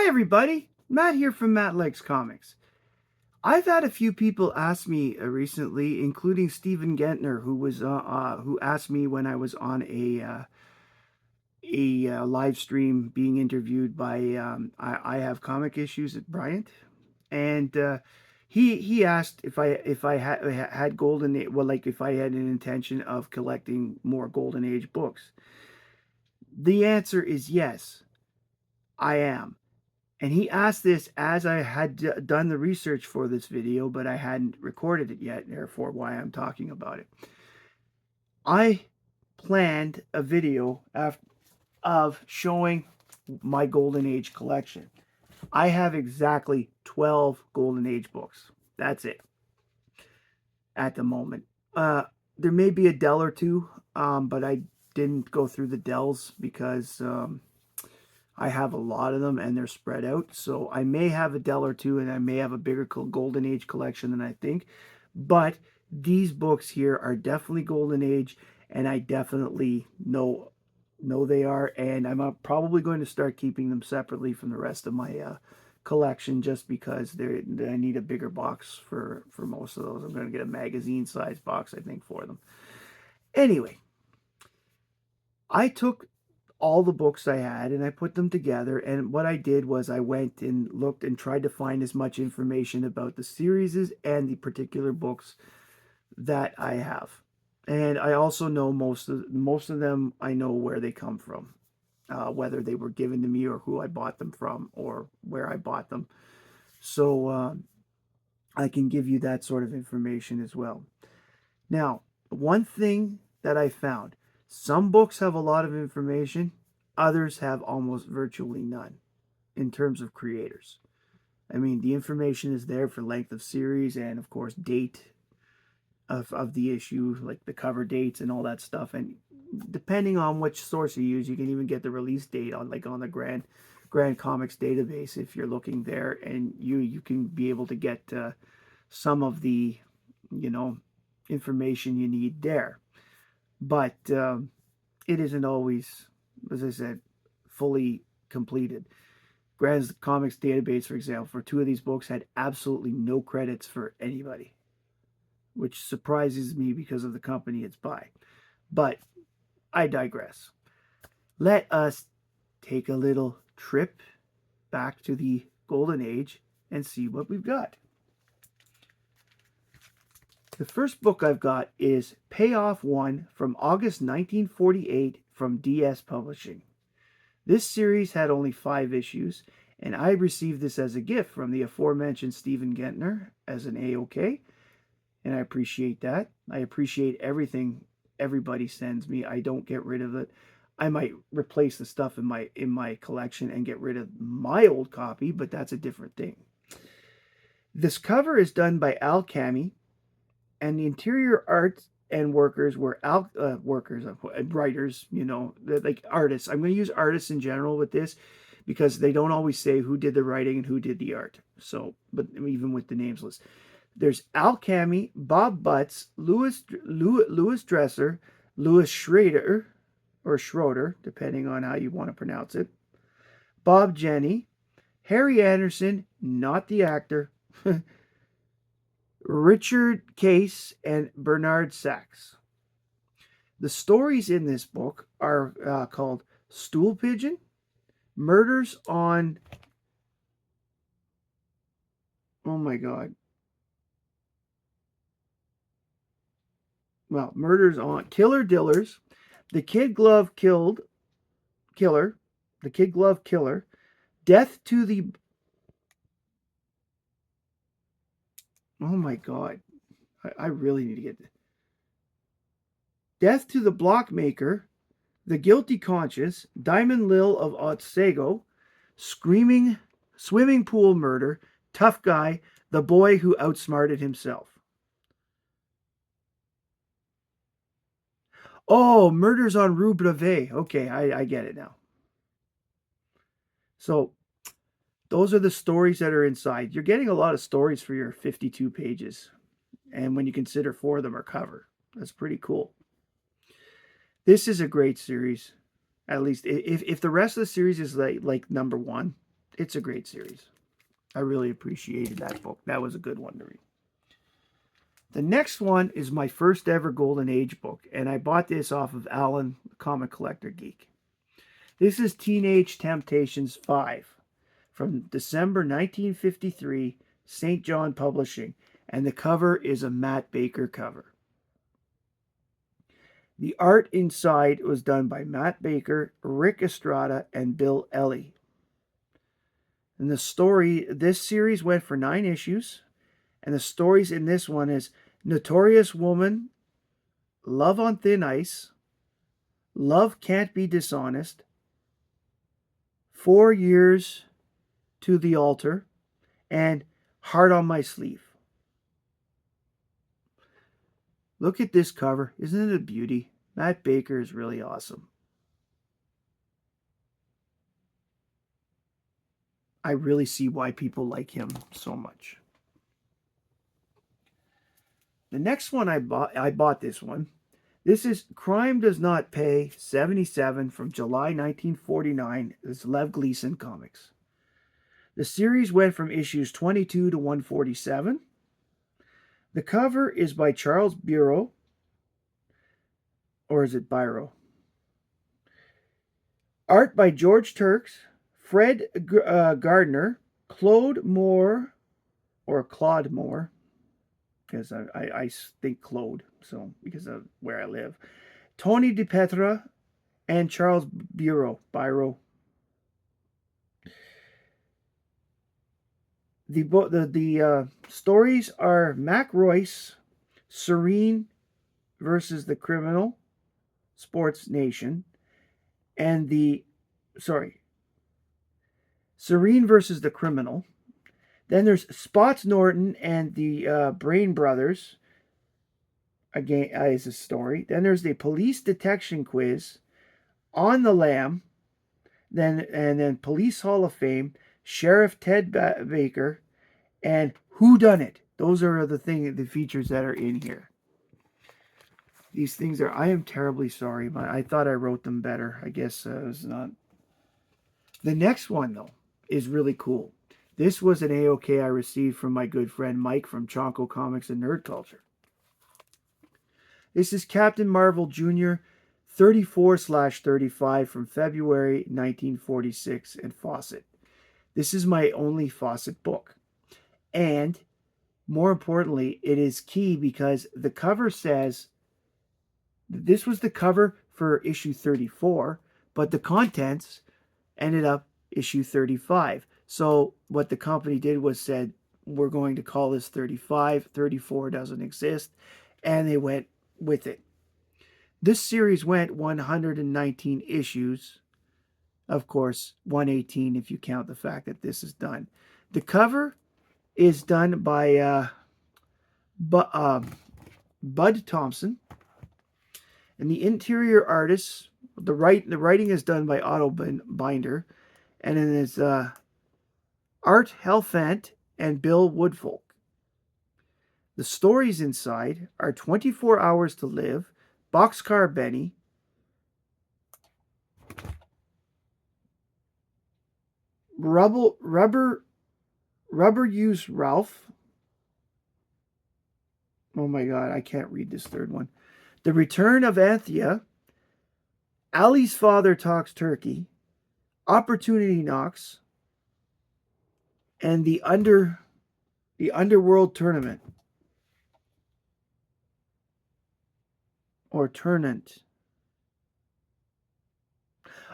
Hi everybody, Matt here from Matt Likes Comics. I've had a few people ask me recently, including Stephen Gentner, who asked me when I was on a live stream being interviewed by I have comic issues at Bryant, and he asked if I had if I had an intention of collecting more Golden Age books. The answer is yes, I am. And he asked this as I had done the research for this video, but I hadn't recorded it yet, therefore why I'm talking about it. I planned a video of showing my Golden Age collection. I have exactly 12 Golden Age books. That's it at the moment. There may be a Dell or two, but I didn't go through the Dells because I have a lot of them and they're spread out. So I may have a Dell or two and I may have a bigger Golden Age collection than I think. But these books here are definitely Golden Age and I definitely know they are. And I'm probably going to start keeping them separately from the rest of my collection just because I need a bigger box for most of those. I'm going to get a magazine size box, I think, for them. Anyway, I took all the books I had and I put them together. And what I did was I went and looked and tried to find as much information about the series and the particular books that I have. And I also know most of them. I know where they come from, whether they were given to me or who I bought them from or where I bought them. So I can give you that sort of information as well. Now, one thing that I found, some books have a lot of information, others have almost virtually none in terms of creators. I mean, the information is there for length of series and, of course, date of the issue, like the cover dates and all that stuff. And depending on which source you use, you can even get the release date on the Grand Comics database if you're looking there, and you can be able to get some of the information you need there. But it isn't always, as I said, fully completed. Grand Comics database, for example, for two of these books had absolutely no credits for anybody, which surprises me because of the company it's by. But I digress. Let us take a little trip back to the Golden Age and see what we've got. The first book I've got is Payoff 1 from August 1948 from DS Publishing. This series had only 5 issues, and I received this as a gift from the aforementioned Stephen Gentner as an A-OK, and I appreciate that. I appreciate everything everybody sends me. I don't get rid of it. I might replace the stuff in my collection and get rid of my old copy, but that's a different thing. This cover is done by Al Cami, and the interior art and workers were writers, like artists. I'm going to use artists in general with this because they don't always say who did the writing and who did the art. So, but even with the names list, there's Al Cami, Bob Butts, Louis Dresser, Louis Schrader, or Schroeder, depending on how you want to pronounce it, Bob Jenny, Harry Anderson, not the actor, Richard Case, and Bernard Sachs. The stories in this book are called Stool Pigeon, Murders on... Oh my God. Well, Murders on Killer Dillers, The Kid Glove Killer, The Kid Glove Killer, Death to the... Oh my God. I really need to get this. Death to the Blockmaker, The Guilty Conscience, Diamond Lil of Otsego, Swimming Pool Murder, Tough Guy, The Boy Who Outsmarted Himself. Oh, Murders on Rue Brevet. Okay, I get it now. So those are the stories that are inside. You're getting a lot of stories for your 52 pages. And when you consider 4 of them are cover, that's pretty cool. This is a great series. At least if the rest of the series is like number 1, It's a great series. I really appreciated that book. That was a good one to read. The next one is my first ever Golden Age book, and I bought this off of Alan, Comic Collector Geek. This is Teenage Temptations 5 from December 1953, St. John Publishing, and the cover is a Matt Baker cover. The art inside was done by Matt Baker, Rick Estrada, and Bill Ellie. And the story, this series went for 9 issues, and the stories in this one is Notorious Woman, Love on Thin Ice, Love Can't Be Dishonest, 4 Years to the Altar, and Heart on My Sleeve. Look at this cover. Isn't it a beauty? Matt Baker is really awesome. I really see why people like him so much. The next one I bought this one. This is Crime Does Not Pay 77 from July 1949. It's Lev Gleason Comics. The series went from issues 22 to 147. The cover is by Charles Bureau. Or is it Biro? Art by George Turks, Fred Gardner, Claude Moore, or Claude Moore, because I think Claude, so because of where I live. Tony DiPetra and Charles Biro. The stories are Mac Royce, Serene versus the Criminal, Sports Nation, and Serene versus the Criminal. Then there's Spots Norton and the Brain Brothers. Again, is a story. Then there's the Police Detection Quiz, On the Lam, then Police Hall of Fame, Sheriff Ted Baker, and Who Done It. Those are the features that are in here. These things are. I am terribly sorry, but I thought I wrote them better. I guess it's not. The next one though is really cool. This was an AOK I received from my good friend Mike from Chonko Comics and Nerd Culture. This is Captain Marvel Jr. 34/35 from February 1946 in Fawcett. This is my only Fawcett book. And more importantly, it is key because the cover says this was the cover for issue 34, but the contents ended up issue 35. So what the company did was said, we're going to call this 35. 34 doesn't exist. And they went with it. This series went 119 issues. Of course, 118 if you count the fact that this is done. The cover is done by Bud Thompson. And the interior artists, the writing is done by Otto Binder. And then it's Art Helfant and Bill Woodfolk. The stories inside are 24 Hours to Live, Boxcar Benny, Rubber Use Ralph. Oh my God, I can't read this third one. The Return of Anthea, Ali's Father Talks Turkey, Opportunity Knocks, and the Underworld Tournament. Or Turnant.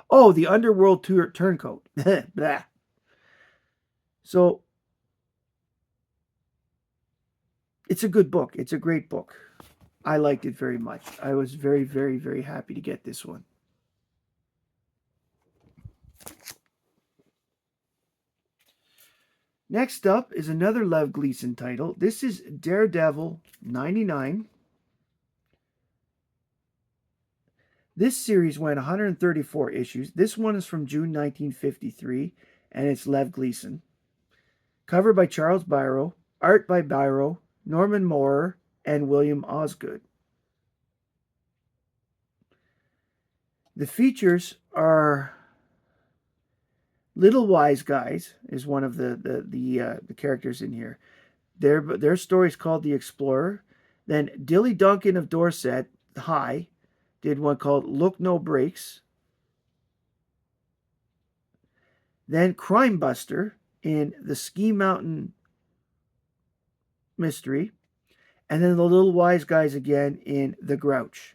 Oh, the Underworld Turncoat. Blah. So, it's a good book. It's a great book. I liked it very much. I was very, very, very happy to get this one. Next up is another Lev Gleason title. This is Daredevil 99. This series went 134 issues. This one is from June 1953, and it's Lev Gleason. Cover by Charles Biro, art by Biro, Norman Maurer, and William Osgood. The features are Little Wise Guys is one of the characters in here. Their story is called The Explorer. Then Dilly Duncan of Dorset High did one called Look No Breaks. Then Crime Buster in the Ski Mountain Mystery. And then the Little Wise Guys again in The Grouch.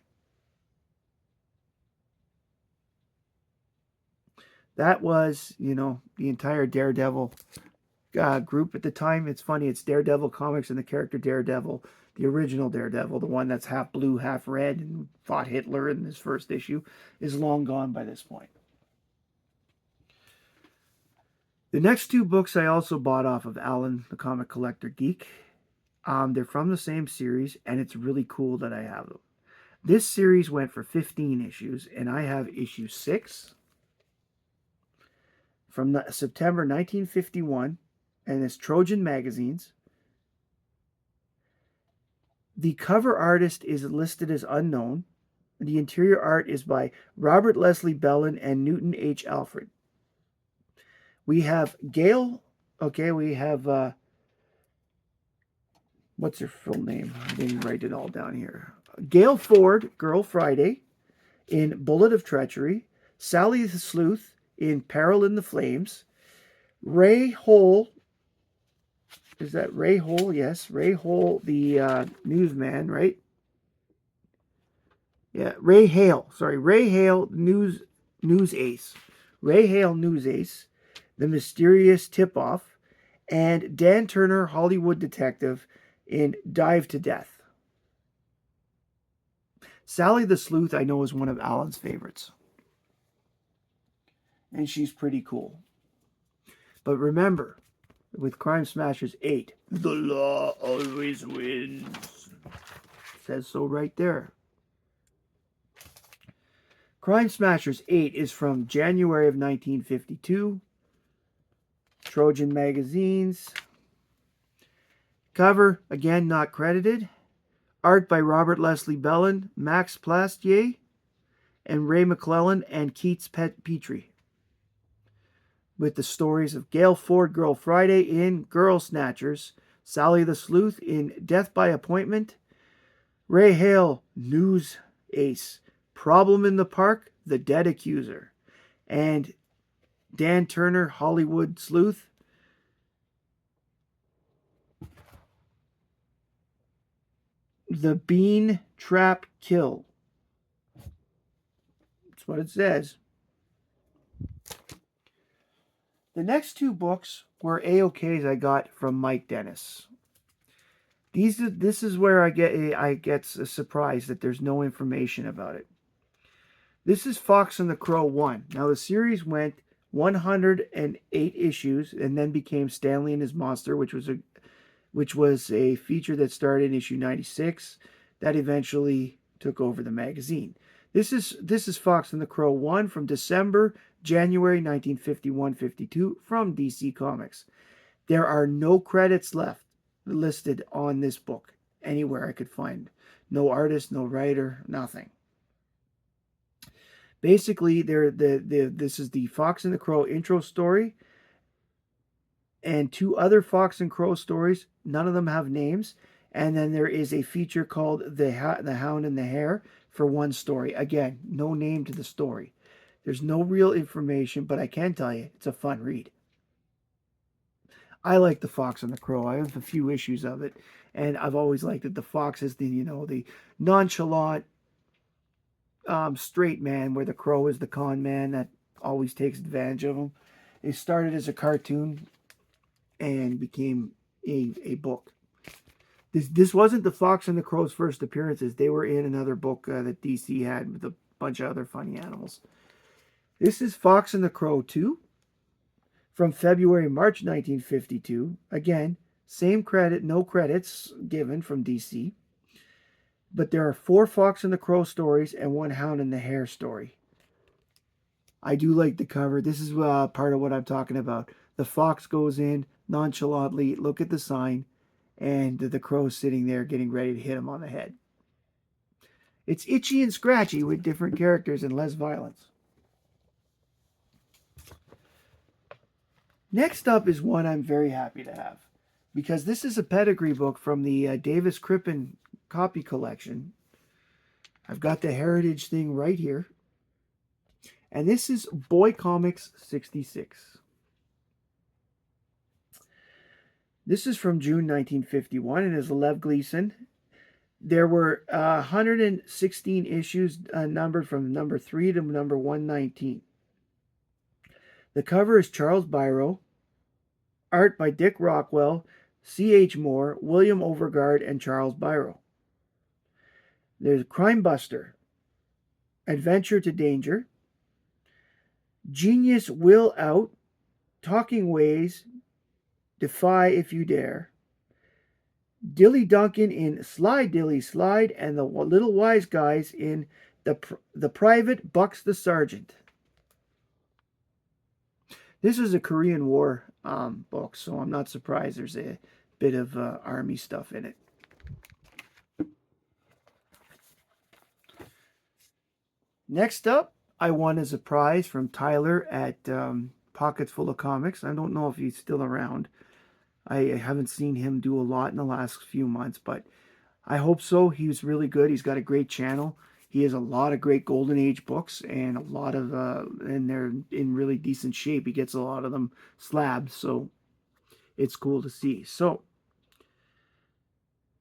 That was, the entire Daredevil group at the time. It's funny, it's Daredevil Comics and the character Daredevil, the original Daredevil, the one that's half blue, half red, and fought Hitler in his first issue, is long gone by this point. The next two books I also bought off of Alan, the Comic Collector Geek. They're from the same series, and it's really cool that I have them. This series went for 15 issues, and I have issue 6 from September 1951, and it's Trojan Magazines. The cover artist is listed as unknown. The interior art is by Robert Leslie Bellin and Newton H. Alfred. We have Gail. Okay, we have, what's her full name? I didn't write it all down here. Gail Ford, Girl Friday, in Bullet of Treachery. Sally the Sleuth in Peril in the Flames. Ray Hole. Is that Ray Hole? Yes, Ray Hole, the newsman, right? Yeah, Ray Hale. Sorry, Ray Hale, news ace. Ray Hale, news ace. The Mysterious Tip-Off. And Dan Turner, Hollywood Detective, in Dive to Death. Sally the Sleuth, I know, is one of Alan's favorites. And she's pretty cool. But remember, with Crime Smashers 8, the law always wins. It says so right there. Crime Smashers 8 is from January of 1952. Trojan Magazines. Cover, again, not credited. Art by Robert Leslie Bellin, Max Plastier, and Ray McClellan and Keats Petrie. With the stories of Gail Ford, Girl Friday in Girl Snatchers, Sally the Sleuth in Death by Appointment, Ray Hale, News Ace, Problem in the Park, The Dead Accuser, and Dan Turner, Hollywood Sleuth, The Bean Trap Kill. That's what it says. The next two books were A-OKs I got from Mike Dennis. This is where I get surprised that there's no information about it. This is Fox and the Crow 1. Now the series went 108 issues and then became Stanley and His Monster, which was a feature that started in issue 96 that eventually took over the magazine. This is Fox and the Crow 1 from January 1951-52 from DC Comics. There are no credits listed on this book anywhere I could find. No artist, no writer, nothing. Basically, this is the Fox and the Crow intro story and two other Fox and Crow stories. None of them have names. And then there is a feature called The Hound and the Hare for one story. Again, no name to the story. There's no real information, but I can tell you it's a fun read. I like the Fox and the Crow. I have a few issues of it, and I've always liked that the Fox is the nonchalant, straight man, where the Crow is the con man that always takes advantage of him. It started as a cartoon and became a book. This wasn't the Fox and the Crow's first appearances. They were in another book that DC had with a bunch of other funny animals. This is Fox and the Crow 2 from March 1952. Again, same credit, no credits given from DC. But there are 4 Fox and the Crow stories and 1 Hound and the Hare story. I do like the cover. This is part of what I'm talking about. The fox goes in nonchalantly, look at the sign, and the crow's sitting there getting ready to hit him on the head. It's itchy and scratchy with different characters and less violence. Next up is one I'm very happy to have because this is a pedigree book from the Davis Crippen copy collection. I've got the heritage thing right here. And this is Boy Comics 66. This is from June 1951 and is Lev Gleason. There were 116 issues numbered from number 3 to number 119. The cover is Charles Biro, art by Dick Rockwell, C.H. Moore, William Overgard, and Charles Biro. There's Crime Buster, Adventure to Danger, Genius Will Out, Talking Ways, Defy If You Dare, Dilly Duncan in Slide Dilly Slide, and the Little Wise Guys in the Private Bucks the Sergeant. This is a Korean War book, so I'm not surprised there's a bit of army stuff in it. Next up, I won as a prize from Tyler at Pockets Full of Comics. I don't know if he's still around. I haven't seen him do a lot in the last few months, but I hope so. He's really good. He's got a great channel. He has a lot of great Golden Age books and a lot of, and they're in really decent shape. He gets a lot of them slabbed, so it's cool to see. So,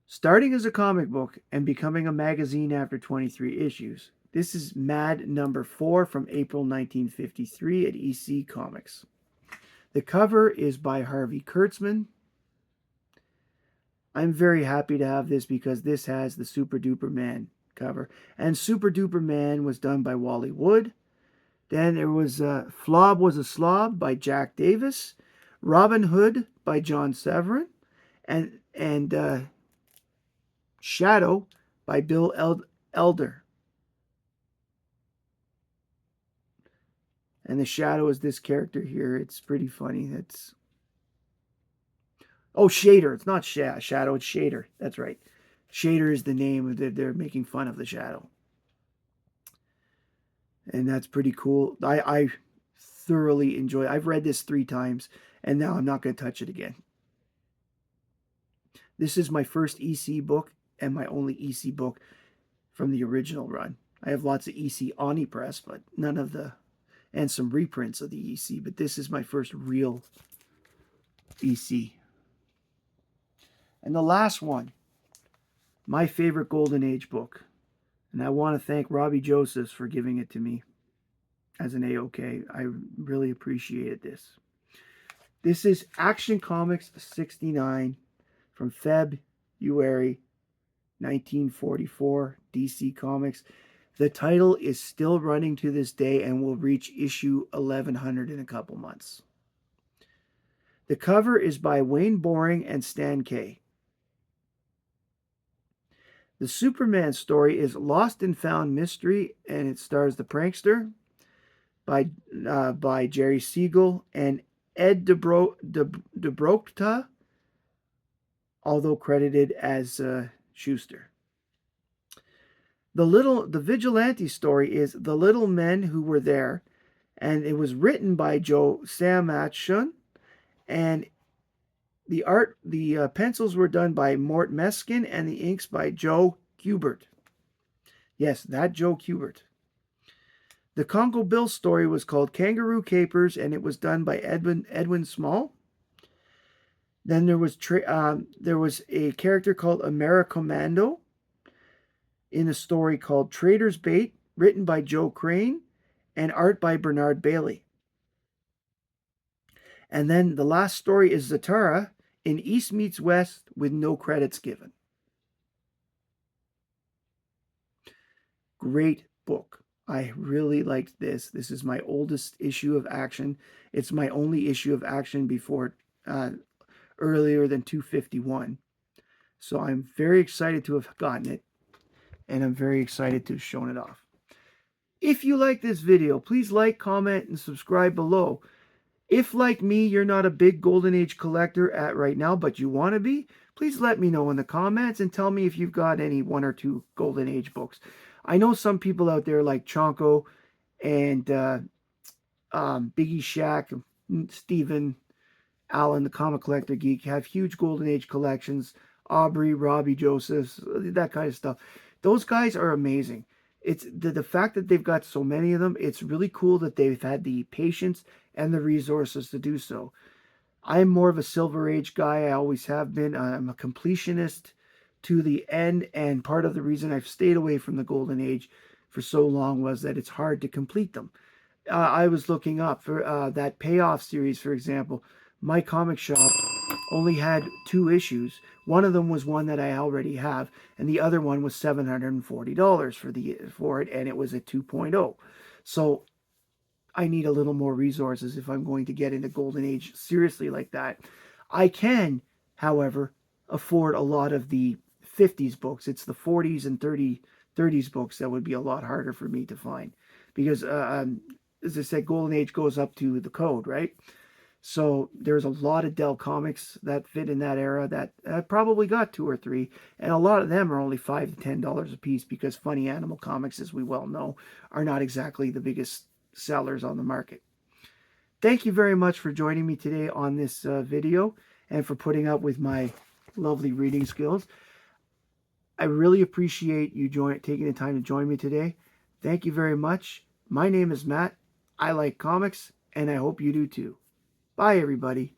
starting as a comic book and becoming a magazine after 23 issues, this is Mad number 4 from April 1953 at EC Comics. The cover is by Harvey Kurtzman. I'm very happy to have this because this has the Super Duper Man cover. And Super Duper Man was done by Wally Wood. Then there was Flob Was a Slob by Jack Davis. Robin Hood by John Severin. And Shadow by Bill Elder. And the Shadow is this character here. It's pretty funny. Oh, Shader. It's not Shadow. It's Shader. That's right. Shader is the name that they're making fun of the Shadow. And that's pretty cool. I thoroughly enjoy it. I've read this 3 times, and now I'm not going to touch it again. This is my first EC book and my only EC book from the original run. I have lots of EC Oni Press, but none of the... and some reprints of the EC, but this is my first real EC. And the last one, my favorite Golden Age book. And I want to thank Robbie Josephs for giving it to me as an AOK. I really appreciated this. This is Action Comics 69 from February 1944, DC Comics. The title is still running to this day and will reach issue 1100 in a couple months. The cover is by Wayne Boring and Stan Kay. The Superman story is Lost and Found Mystery, and it stars the Prankster by Jerry Siegel and Ed Dobrokta, although credited as Schuster. The Vigilante story is The Little Men Who Were There, and it was written by Joe Samachson, and the pencils were done by Mort Meskin, and the inks by Joe Kubert. Yes, that Joe Kubert. The Congo Bill story was called Kangaroo Capers, and it was done by Edwin Small. Then there was a character called Americommando in a story called Trader's Bait, written by Joe Crane, and art by Bernard Bailey. And then the last story is Zatara in East Meets West with no credits given. Great book. I really liked this. This is my oldest issue of Action. It's my only issue of Action before earlier than 251. So I'm very excited to have gotten it, and I'm very excited to have shown it off. If you like this video, please like, comment, and subscribe below. If, like me, you're not a big Golden Age collector at right now, but you want to be, please let me know in the comments and tell me if you've got any 1 or 2 Golden Age books. I know some people out there like Chonko and Biggie Shack, Steven, Alan, the comic collector geek, have huge Golden Age collections. Aubrey, Robbie, Joseph, that kind of stuff. Those guys are amazing. It's the fact that they've got so many of them. It's really cool that they've had the patience and the resources to do so. I'm more of a Silver Age guy. I always have been. I'm a completionist to the end, and part of the reason I've stayed away from the Golden Age for so long was that it's hard to complete them. I was looking up for that Payoff series, for example. My comic shop only had 2 issues. One of them was one that I already have, and the other one was $740 for it, and it was a 2.0. So I need a little more resources if I'm going to get into Golden Age seriously like that. I can, however, afford a lot of the 50s books. It's the 40s and 30s books that would be a lot harder for me to find because, as I said, Golden Age goes up to the code, right? So there's a lot of Dell comics that fit in that era that I probably got 2 or 3, and a lot of them are only $5 to $10 a piece because Funny Animal comics, as we well know, are not exactly the biggest sellers on the market. Thank you very much for joining me today on this video and for putting up with my lovely reading skills. I really appreciate you taking the time to join me today. Thank you very much. My name is Matt. I like comics, and I hope you do too. Bye, everybody.